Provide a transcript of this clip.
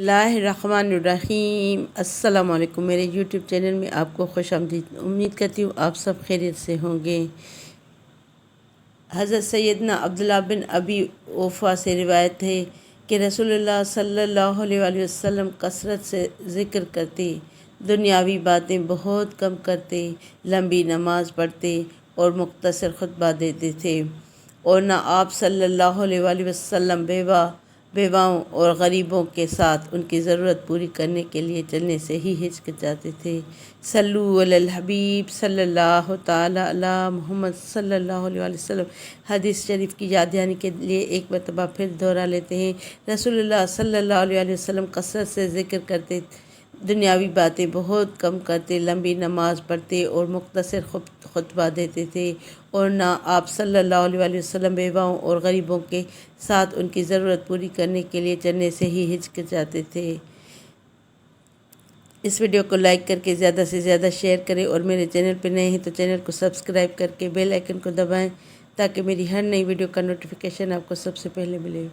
बिस्मिल्लाहिर्रहमानिर्रहीम। अस्सलाम वालेकुम। मेरे यूट्यूब चैनल में आपको खुश आमदीद। उम्मीद करती हूँ आप सब खैरियत से होंगे। हज़रत सैयदना अब्दुल्लाह बिन अबी औफ़ा से रिवायत है कि रसूलुल्लाह सल्लल्लाहु अलैहि वसल्लम कसरत से ज़िक्र करते, दुनियावी बातें बहुत कम करते, लंबी नमाज पढ़ते और मुख्तसर खुतबा देते थे। और न आप सल्लल्लाहु अलैहि वसल्लम बेवाओं और गरीबों के साथ उनकी ज़रूरत पूरी करने के लिए चलने से ही हिचकिचाते थे। सल्लु अलल हबीब सल्लल्लाहु ताला अला मुहम्मद सल्लल्लाहु अलैहि वसल्लम। हदीस शरीफ की याद दहानी के लिए एक मरतबा फिर दोहरा लेते हैं। रसूलुल्लाह सल्लल्लाहु अलैहि वसल्लम कसरत से ज़िक्र करते, दुनियावी बातें बहुत कम करते, लंबी नमाज पढ़ते और मुख्तसर खुतबा देते थे। और ना आप सल्लल्लाहु अलैहि वसल्लम बेवाओं और गरीबों के साथ उनकी ज़रूरत पूरी करने के लिए चलने से ही हिचकिचाते थे। इस वीडियो को लाइक करके ज़्यादा से ज़्यादा शेयर करें और मेरे चैनल पर नए हैं तो चैनल को सब्सक्राइब करके बेल आइकन को दबाएं ताकि मेरी हर नई वीडियो का नोटिफिकेशन आपको सबसे पहले मिले।